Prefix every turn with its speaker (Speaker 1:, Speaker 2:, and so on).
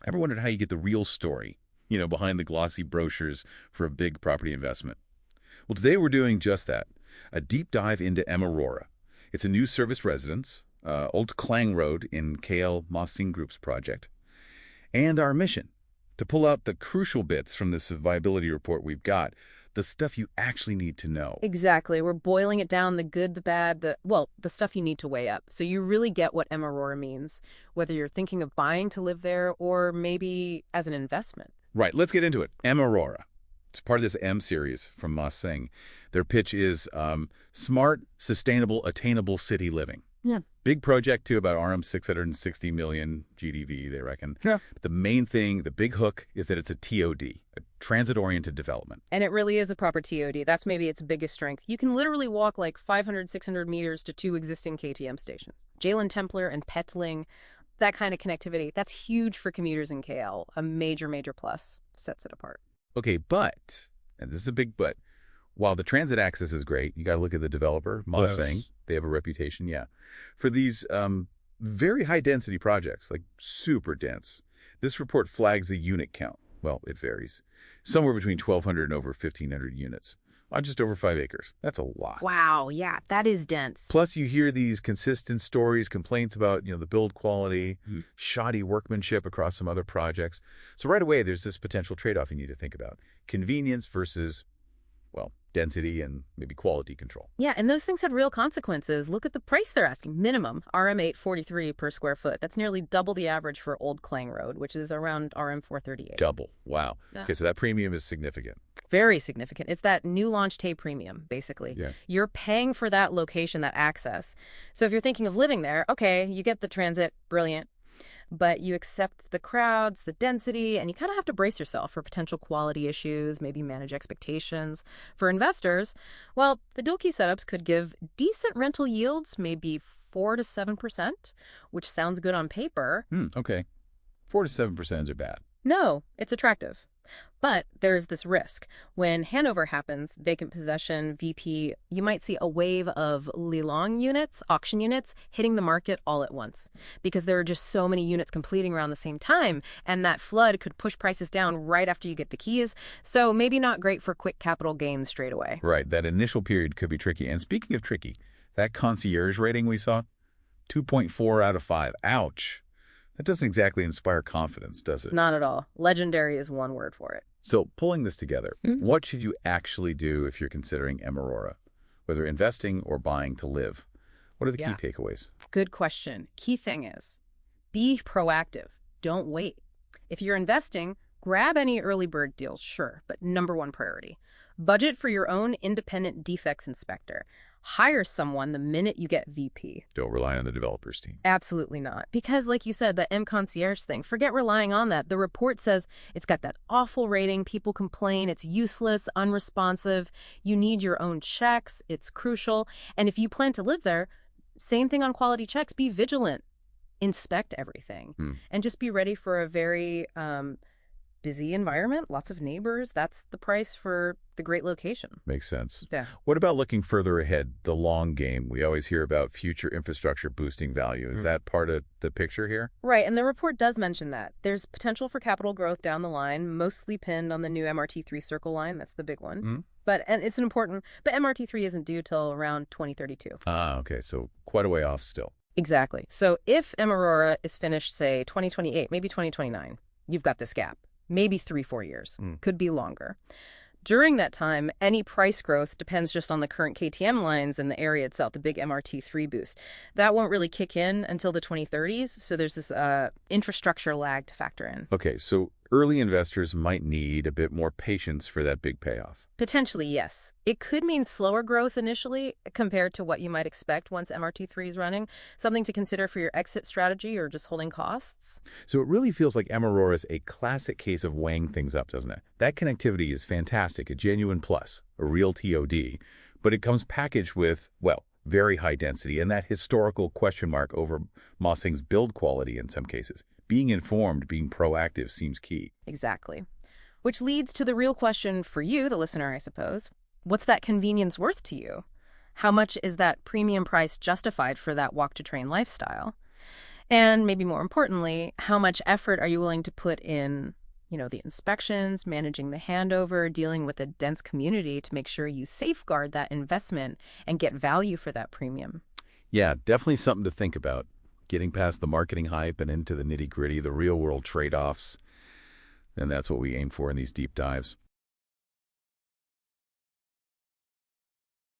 Speaker 1: Ever wondered how you get the real story, behind the glossy brochures for a big property investment? Well, today we're doing just that, a deep dive into M Aurora. It's a new service residence, Old Klang Road in KL Mossing Group's project. And our mission, to pull out the crucial bits from this viability report we've got, the stuff you actually need to know.
Speaker 2: Exactly. We're boiling it down, the good, the bad, the stuff you need to weigh up. So you really get what M Aurora means, whether you're thinking of buying to live there or maybe as an investment.
Speaker 1: Right, let's get into it. M Aurora. It's part of this M series from Ma Sing. Their pitch is smart, sustainable, attainable city living.
Speaker 2: Yeah.
Speaker 1: Big project, too, about RM 660 million GDV, they reckon.
Speaker 2: Yeah.
Speaker 1: The main thing, the big hook, is that it's a TOD, a transit-oriented development.
Speaker 2: And it really is a proper TOD. That's maybe its biggest strength. You can literally walk like 500, 600 meters to two existing KTM stations. Jalen Templer and Petling, that kind of connectivity, that's huge for commuters in KL. A major, major plus. Sets it apart.
Speaker 1: Okay, but, and this is a big but, while the transit access is great, you got to look at the developer, Ma Sing. They have a reputation, for these very high-density projects, like super dense. This report flags a unit count. Well, it varies. Somewhere between 1,200 and over 1,500 units on just over 5 acres. That's a lot.
Speaker 2: Wow, yeah, that is dense.
Speaker 1: Plus, you hear these consistent stories, complaints about, the build quality, shoddy workmanship across some other projects. So right away, there's this potential trade-off you need to think about. Convenience versus, density and maybe quality control.
Speaker 2: Yeah, and those things had real consequences. Look at the price they're asking. Minimum, RM 843 per square foot. That's nearly double the average for Old Klang Road, which is around RM 438.
Speaker 1: Double. Wow.
Speaker 2: Yeah.
Speaker 1: Okay, so that premium is significant.
Speaker 2: Very significant. It's that new launch Tay premium, basically.
Speaker 1: Yeah.
Speaker 2: You're paying for that location, that access. So if you're thinking of living there, okay, you get the transit, brilliant. But you accept the crowds, the density, and you kind of have to brace yourself for potential quality issues, maybe manage expectations. For investors, well, the Dilkey setups could give decent rental yields, maybe 4 to 7%, which sounds good on paper.
Speaker 1: Okay. 4 to 7% are bad.
Speaker 2: No, it's attractive. But there's this risk. When handover happens, vacant possession, VP, you might see a wave of Lilong units, auction units, hitting the market all at once. Because there are just so many units completing around the same time, and that flood could push prices down right after you get the keys. So maybe not great for quick capital gains straight away.
Speaker 1: Right. That initial period could be tricky. And speaking of tricky, that concierge rating we saw, 2.4 out of 5. Ouch. That doesn't exactly inspire confidence, does it?
Speaker 2: Not at all. Legendary is one word for it.
Speaker 1: So pulling this together, what should you actually do if you're considering M Aurora, whether investing or buying to live? What are the key takeaways?
Speaker 2: Good question. Key thing is, be proactive. Don't wait. If you're investing, grab any early bird deals, sure, but number one priority. Budget for your own independent defects inspector. Hire someone the minute you get VP.
Speaker 1: Don't rely on the developer's team.
Speaker 2: Absolutely not. Because like you said, the M concierge thing, forget relying on that. The report says it's got that awful rating. People complain. It's useless, unresponsive. You need your own checks. It's crucial. And if you plan to live there, same thing on quality checks. Be vigilant. Inspect everything. And just be ready for a very busy environment, lots of neighbors. That's the price for the great location.
Speaker 1: Makes sense.
Speaker 2: Yeah.
Speaker 1: What about looking further ahead, the long game? We always hear about future infrastructure boosting value. Is that part of the picture here?
Speaker 2: Right, and the report does mention that. There's potential for capital growth down the line, mostly pinned on the new MRT3 Circle line. That's the big one. But MRT3 isn't due till around 2032.
Speaker 1: Okay, so quite a way off still.
Speaker 2: Exactly. So if M Aurora is finished, say, 2028, maybe 2029, you've got this gap. Maybe 3-4 years. Could be longer. During that time, any price growth depends just on the current KTM lines and the area itself, the big MRT3 boost. That won't really kick in until the 2030s, so there's this infrastructure lag to factor in.
Speaker 1: Okay, so early investors might need a bit more patience for that big payoff.
Speaker 2: Potentially, yes. It could mean slower growth initially compared to what you might expect once MRT3 is running, something to consider for your exit strategy or just holding costs.
Speaker 1: So it really feels like M Aurora is a classic case of weighing things up, doesn't it? That connectivity is fantastic, a genuine plus, a real TOD, but it comes packaged with, very high density and that historical question mark over Mossing's build quality in some cases. Being informed, being proactive seems key.
Speaker 2: Exactly. Which leads to the real question for you, the listener, I suppose. What's that convenience worth to you? How much is that premium price justified for that walk-to-train lifestyle? And maybe more importantly, how much effort are you willing to put in, the inspections, managing the handover, dealing with a dense community to make sure you safeguard that investment and get value for that premium?
Speaker 1: Yeah, definitely something to think about. Getting past the marketing hype and into the nitty-gritty, the real-world trade-offs, and that's what we aim for in these deep dives.